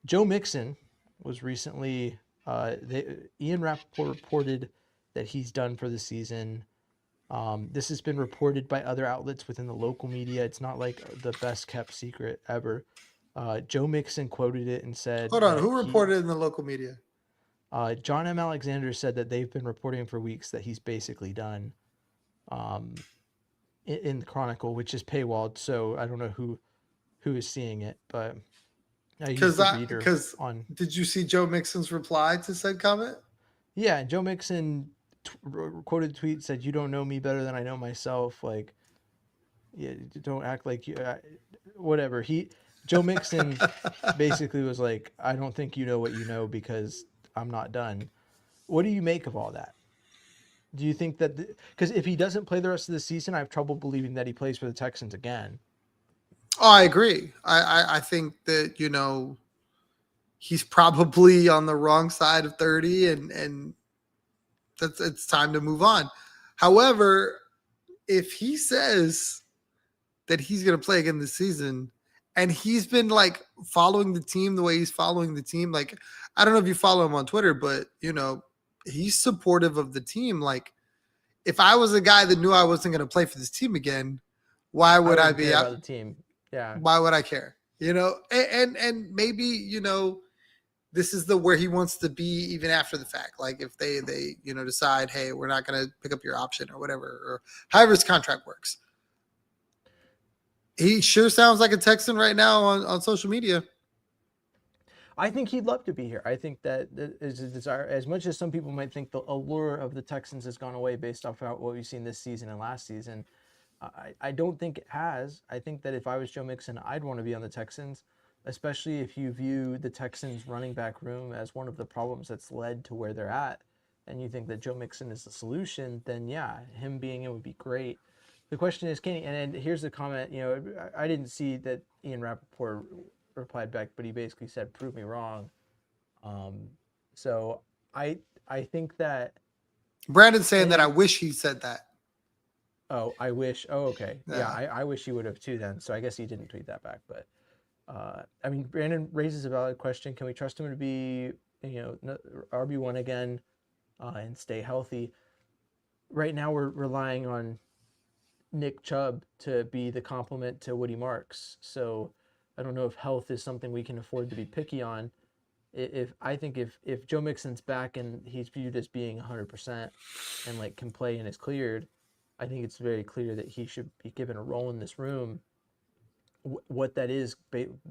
Joe Mixon was recently, Ian Rappaport reported that he's done for the season. This has been reported by other outlets within the local media. It's not like the best kept secret ever. Joe Mixon quoted it and said,
hold on, who reported in the local media?
John M. Alexander said that they've been reporting for weeks that he's basically done in the Chronicle, which is paywalled. So I don't know who is seeing it, but
because did you see Joe Mixon's reply to said comment?
Yeah, Joe Mixon quoted a tweet, said, "You don't know me better than I know myself. Like, yeah, don't act like you." Whatever. Joe Mixon basically was like, "I don't think you know what you know because I'm not done." What do you make of all that? Do you think that because if he doesn't play the rest of the season, I have trouble believing that he plays for the Texans again.
Oh, I agree. I think that he's probably on the wrong side of 30, and it's time to move on. However, if he says that he's going to play again this season, and he's been like following the team the way he's following the team, like I don't know if you follow him on Twitter, but he's supportive of the team. Like if I was a guy that knew I wasn't going to play for this team again, why would I be
out the team? Yeah.
Why would I care? And maybe, this is where he wants to be even after the fact. Like if they decide, hey, we're not going to pick up your option or whatever, or however his contract works. He sure sounds like a Texan right now on social media.
I think he'd love to be here. I think that is a desire. As much as some people might think the allure of the Texans has gone away based off of what we've seen this season and last season, I don't think it has. I think that if I was Joe Mixon, I'd want to be on the Texans, especially if you view the Texans running back room as one of the problems that's led to where they're at, and you think that Joe Mixon is the solution, then yeah, him being in would be great. The question is, can he, and then here's the comment, I didn't see that Ian Rappaport replied back, but he basically said, prove me wrong. Um, so I think that,
Brandon's saying
and
that I
then,
wish he said that.
oh, I wish, oh, okay. Yeah,
Yeah.
I wish he would have too then. So I guess he didn't tweet that back, but I mean, Brandon raises a valid question. Can we trust him to be, RB1 again and stay healthy? Right now we're relying on Nick Chubb to be the complement to Woody Marks. So I don't know if health is something we can afford to be picky on. If I think if Joe Mixon's back and he's viewed as being 100% and like can play and is cleared, I think it's very clear that he should be given a role in this room. What that is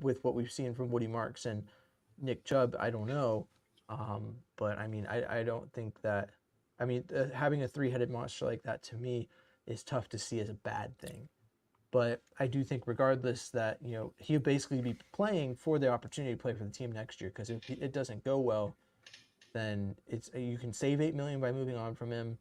with what we've seen from Woody Marks and Nick Chubb, I don't know. But I mean, I don't think that. I mean, having a three-headed monster like that to me is tough to see as a bad thing. But I do think, regardless, that he'll basically be playing for the opportunity to play for the team next year. Because if it doesn't go well, then you can save $8 million by moving on from him.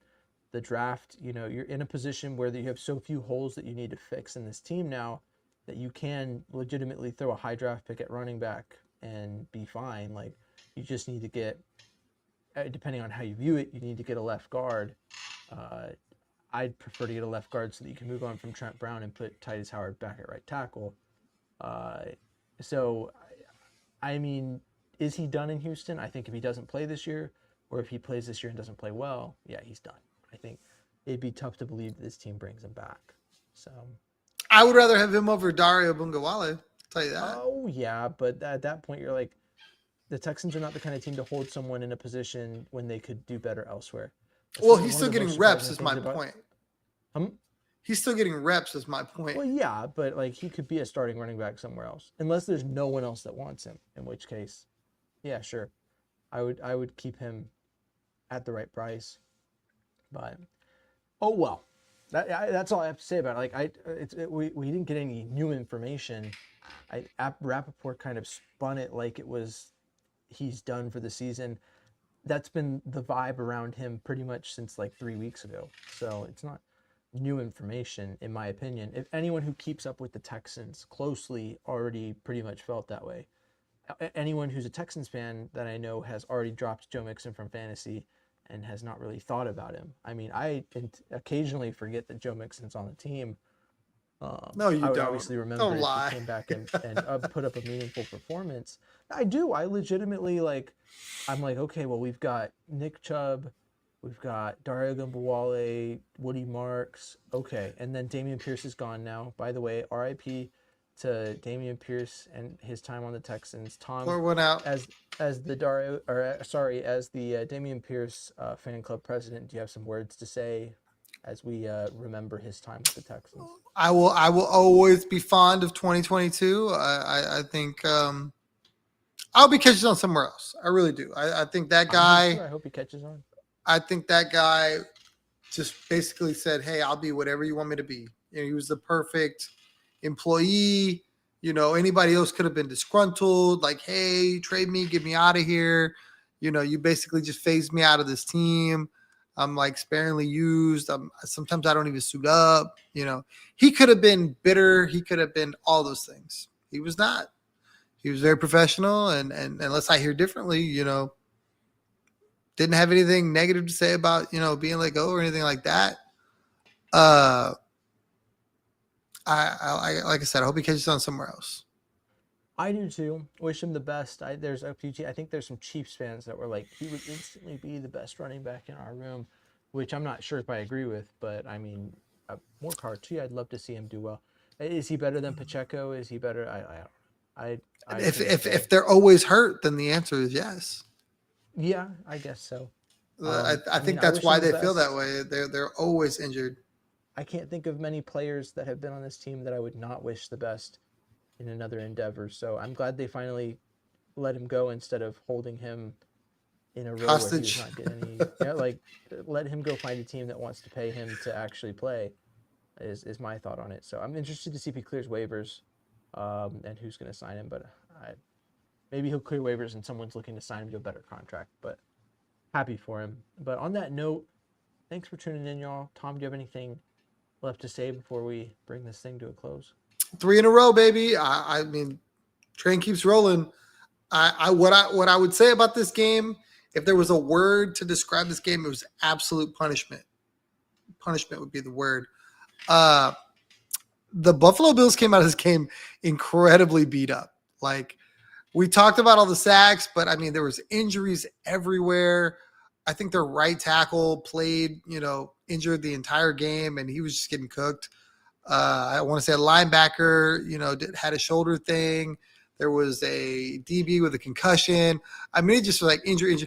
The draft, you're in a position where you have so few holes that you need to fix in this team now that you can legitimately throw a high draft pick at running back and be fine. Like, you just need to get, depending on how you view it, you need to get a left guard. Uh, I'd prefer to get a left guard so that you can move on from Trent Brown and put Titus Howard back at right tackle. Uh, so, I mean, is he done in Houston? I think if he doesn't play this year, or if he plays this year and doesn't play well, yeah, he's done. I think it'd be tough to believe this team brings him back. So
I would rather have him over Dario Bungawale. I'll tell you that.
oh yeah, but at that point you're like, the Texans are not the kind of team to hold someone in a position when they could do better elsewhere. That's
Well,
one
he's
of
still
the
getting
most
reps,
surprising
is my
things about.
point.
Um,
He's still getting reps, is my point.
well, yeah, but like he could be a starting running back somewhere else, unless there's no one else that wants him. In which case, yeah, sure, I would keep him at the right price. But oh well, that's all I have to say about it. Like we didn't get any new information. Rappaport kind of spun it like it was he's done for the season. That's been the vibe around him pretty much since like 3 weeks ago. So it's not new information, in my opinion. If anyone who keeps up with the Texans closely already pretty much felt that way. Anyone who's a Texans fan that I know has already dropped Joe Mixon from fantasy and has not really thought about him. I mean, I occasionally forget that Joe Mixon's on the team.
No, you
I would
don't.
obviously remember
Don't
if
lie.
he came back and put up a meaningful performance. I do. I legitimately I'm like, okay, well, we've got Nick Chubb, we've got Dario Gumbuwale, Woody Marks. Okay, and then Dameon Pierce is gone now. By the way, RIP to Dameon Pierce and his time on the Texans. Tom,
Pour one out.
as the Dameon Pierce fan club president, do you have some words to say as we remember his time with the Texans?
I will always be fond of 2022. I think I'll be catching on somewhere else. I really do. I think that guy.
I hope he catches on.
I think that guy just basically said, "Hey, I'll be whatever you want me to be." He was the perfect employee. Anybody else could have been disgruntled. Like, "Hey, trade me, get me out of here." You basically just phased me out of this team. I'm like sparingly used. Sometimes I don't even suit up. He could have been bitter. He could have been all those things. He was not. He was very professional, and unless I hear differently, didn't have anything negative to say about being let go or anything like that. I like I said, I hope he catches on somewhere else.
I do too. Wish him the best. I think there's some Chiefs fans that were like, he would instantly be the best running back in our room, which I'm not sure if I agree with, but I mean, more power to you. I'd love to see him do well. Is he better than Pacheco? Is he better? I don't know.
If they're always hurt, then the answer is yes.
Yeah, I guess so.
I think that's why they feel that way. They're always injured.
I can't think of many players that have been on this team that I would not wish the best in another endeavor. So I'm glad they finally let him go instead of holding him in a row
Hostage.
where he's not getting any. Like let him go find a team that wants to pay him to actually play. Is my thought on it. So I'm interested to see if he clears waivers, and who's going to sign him. But maybe he'll clear waivers and someone's looking to sign him to a better contract. But happy for him. But on that note, thanks for tuning in, y'all. Tom, do you have anything left to say before we bring this thing to a close?
3 in a row, baby. I mean, train keeps rolling. What I would say about this game, if there was a word to describe this game, it was absolute punishment. Punishment would be the word. The Buffalo Bills came out of this game incredibly beat up. Like, we talked about all the sacks, but I mean, there was injuries everywhere. I think their right tackle played, injured the entire game, and he was just getting cooked. I want to say a linebacker, had a shoulder thing. There was a DB with a concussion. I mean, it just was like injury.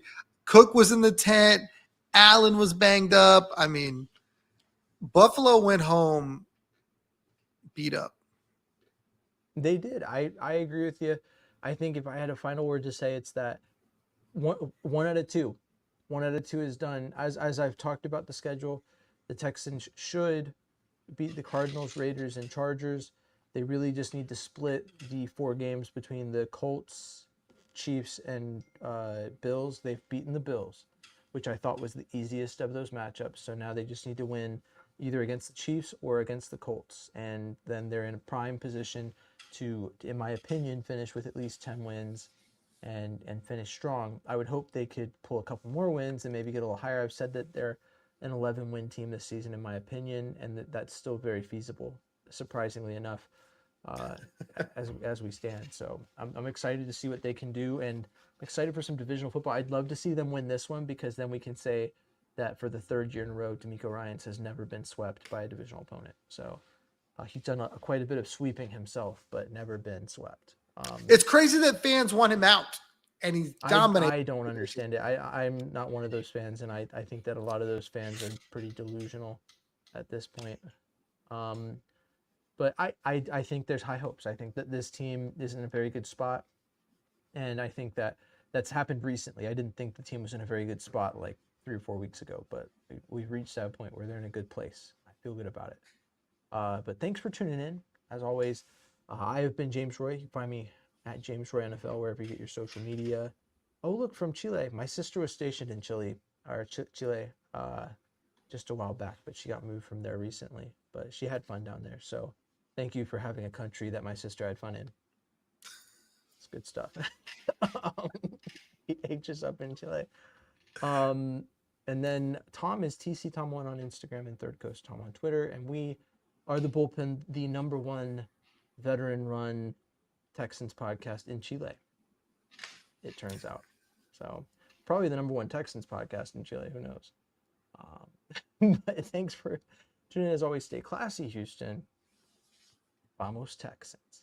Cook was in the tent. Allen was banged up. I mean, Buffalo went home beat up.
They did. I agree with you. I think if I had a final word to say, it's that one out of two. 1 out of 2 is done. As I've talked about the schedule, the Texans should beat the Cardinals, Raiders, and Chargers. They really just need to split the 4 games between the Colts, Chiefs, and Bills. They've beaten the Bills, which I thought was the easiest of those matchups. So now they just need to win either against the Chiefs or against the Colts. And then they're in a prime position to, in my opinion, finish with at least 10 wins and finish strong. I would hope they could pull a couple more wins and maybe get a little higher. I've said that they're an 11-win team this season, in my opinion, and that's still very feasible, surprisingly enough, as we stand. So I'm excited to see what they can do, and I'm excited for some divisional football. I'd love to see them win this one, because then we can say that for the 3rd year in a row, D'Amico Ryans has never been swept by a divisional opponent. So he's done quite a bit of sweeping himself, but never been swept.
It's crazy that fans want him out, and he's dominating.
I don't understand it. I'm not one of those fans, and I think that a lot of those fans are pretty delusional at this point. But I think there's high hopes. I think that this team is in a very good spot, and I think that that's happened recently. I didn't think the team was in a very good spot like 3 or 4 weeks ago, but we've reached that point where they're in a good place. I feel good about it. But thanks for tuning in. As always, I have been James Roy. You can find me at James Roy NFL, wherever you get your social media. Oh, look, from Chile. My sister was stationed in Chile just a while back, but she got moved from there recently. But she had fun down there. So thank you for having a country that my sister had fun in. It's good stuff. H is up in Chile. And then Tom is TC Tom1 on Instagram and Third Coast Tom on Twitter. And we are the Bullpen, the #1 veteran-run Texans podcast in Chile, it turns out. So probably the #1 Texans podcast in Chile. Who knows? But thanks for tuning in. As always, stay classy, Houston. Vamos Texans.